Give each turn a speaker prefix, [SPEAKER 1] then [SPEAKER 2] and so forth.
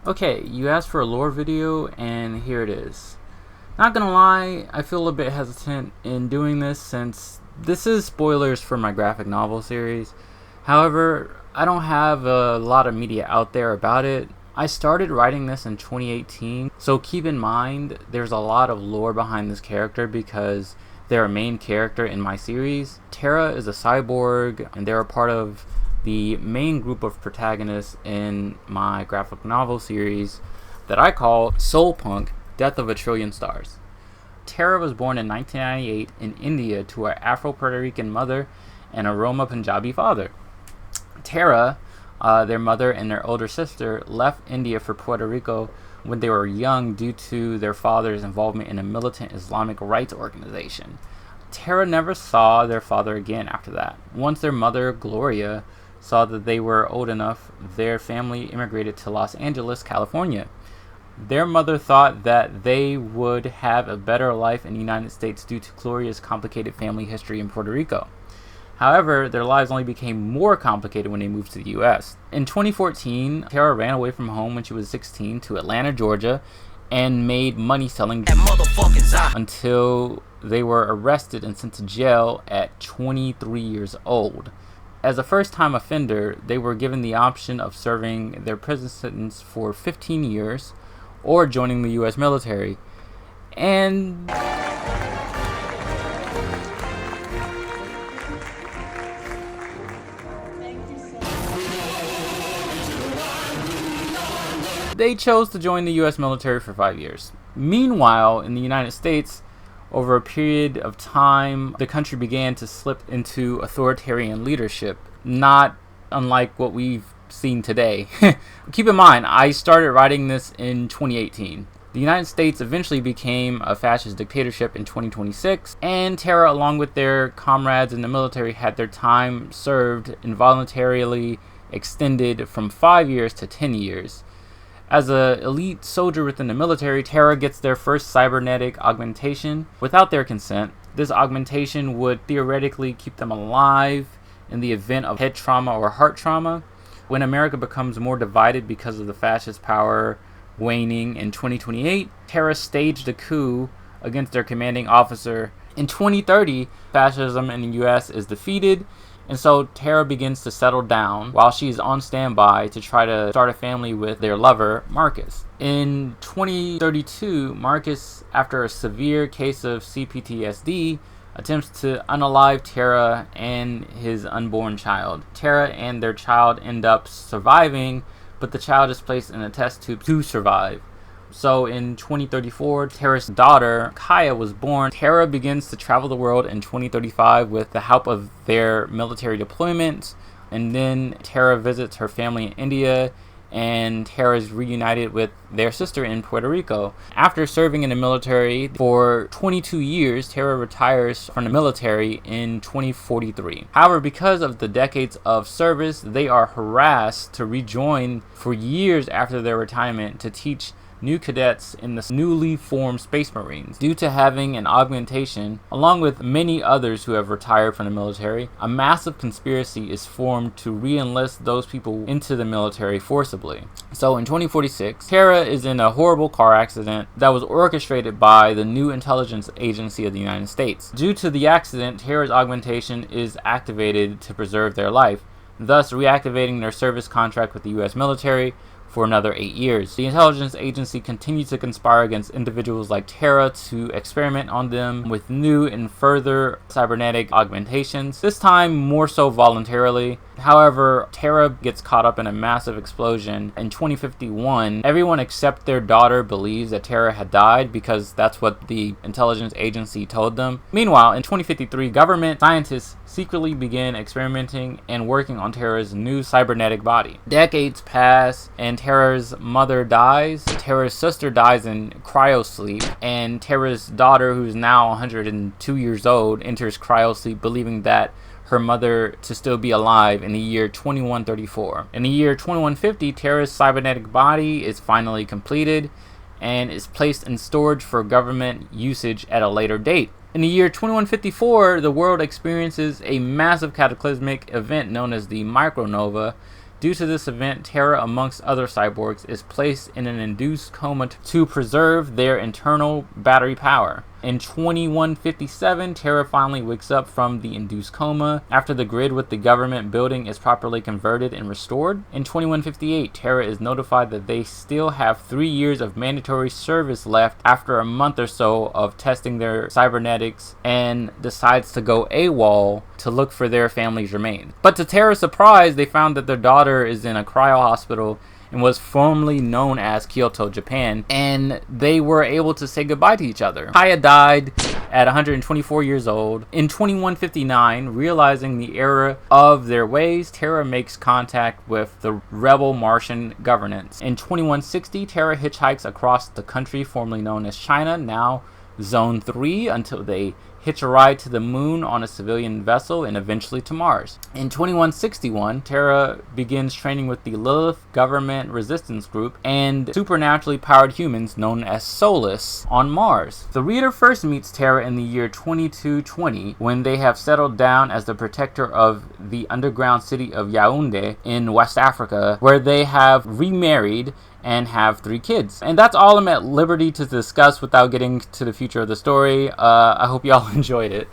[SPEAKER 1] Okay, you asked for a lore video, and here it is. Not gonna lie, I feel a bit hesitant in doing this since this is spoilers for my graphic novel series. However, I don't have a lot of media out there about it. I started writing this in 2018, so keep in mind there's a lot of lore behind this character because they're a main character in my series. Terra is a cyborg, and they're a part of the main group of protagonists in my graphic novel series that I call Soul Punk: Death of a Trillion Stars. Terra was born in 1998 in India to an Afro-Puerto Rican mother and a Roma Punjabi father. Terra, their mother and their older sister, left India for Puerto Rico when they were young due to their father's involvement in a militant Islamic rights organization. Terra never saw their father again after that. Once their mother, Gloria, saw that they were old enough, their family immigrated to Los Angeles, California. Their mother thought that they would have a better life in the United States due to Gloria's complicated family history in Puerto Rico. However, their lives only became more complicated when they moved to the US. In 2014, Terra ran away from home when she was 16 to Atlanta, Georgia, and made money selling until they were arrested and sent to jail at 23 years old. As a first-time offender, they were given the option of serving their prison sentence for 15 years or joining the US military. And they chose to join the US military for 5 years. Meanwhile, in the United States, over a period of time, the country began to slip into authoritarian leadership, not unlike what we've seen today. Keep in mind, I started writing this in 2018. The United States eventually became a fascist dictatorship in 2026, and Terra, along with their comrades in the military, had their time served involuntarily extended from 5 years to 10 years. As an elite soldier within the military, Terra gets their first cybernetic augmentation without their consent. This augmentation would theoretically keep them alive in the event of head trauma or heart trauma. When America becomes more divided because of the fascist power waning in 2028, Terra staged a coup against their commanding officer. In 2030, fascism in the US is defeated, and so Terra begins to settle down while she's on standby to try to start a family with their lover, Marcus. In 2032, Marcus, after a severe case of CPTSD, attempts to unalive Terra and his unborn child. Terra and their child end up surviving, but the child is placed in a test tube to survive. So in 2034, Terra's daughter, Kaya, was born. Terra begins to travel the world in 2035 with the help of their military deployments. And then Terra visits her family in India, and Terra is reunited with their sister in Puerto Rico. After serving in the military for 22 years, Terra retires from the military in 2043. However, because of the decades of service, they are harassed to rejoin for years after their retirement to teach new cadets in the newly formed Space Marines. Due to having an augmentation, along with many others who have retired from the military, a massive conspiracy is formed to re-enlist those people into the military forcibly. So in 2046, Terra is in a horrible car accident that was orchestrated by the new intelligence agency of the United States. Due to the accident, Terra's augmentation is activated to preserve their life, thus reactivating their service contract with the US military for another 8 years. The intelligence agency continued to conspire against individuals like Terra to experiment on them with new and further cybernetic augmentations, this time more so voluntarily. However, Terra gets caught up in a massive explosion. In 2051, everyone except their daughter believes that Terra had died because that's what the intelligence agency told them. Meanwhile, in 2053, government scientists secretly begin experimenting and working on Terra's new cybernetic body. Decades pass, and Terra's mother dies. Terra's sister dies in cryosleep, and Terra's daughter, who's now 102 years old, enters cryosleep, believing that her mother to still be alive in the year 2134. In the year 2150, Terra's cybernetic body is finally completed and is placed in storage for government usage at a later date. In the year 2154, the world experiences a massive cataclysmic event known as the micronova, Due to this event, Terra, amongst other cyborgs, is placed in an induced coma to preserve their internal battery power. In 2157, Terra finally wakes up from the induced coma after the grid with the government building is properly converted and restored. In 2158, Terra is notified that they still have 3 years of mandatory service left after a month or so of testing their cybernetics, and decides to go AWOL to look for their family's remains. But to Terra's surprise, they found that their daughter is in a cryo hospital and was formerly known as Kyoto, Japan, and they were able to say goodbye to each other. Kaya died at 124 years old. In 2159, realizing the error of their ways, Terra makes contact with the rebel Martian governance. In 2160, Terra hitchhikes across the country formerly known as China, now Zone 3, until they hitch a ride to the moon on a civilian vessel and eventually to Mars. In 2161, Terra begins training with the Lilith government resistance group and supernaturally powered humans known as Solus on Mars. The reader first meets Terra in the year 2220 when they have settled down as the protector of the underground city of Yaoundé in West Africa, where they have remarried and have 3 kids. And that's all I'm at liberty to discuss without getting to the future of the story. I hope y'all enjoyed it.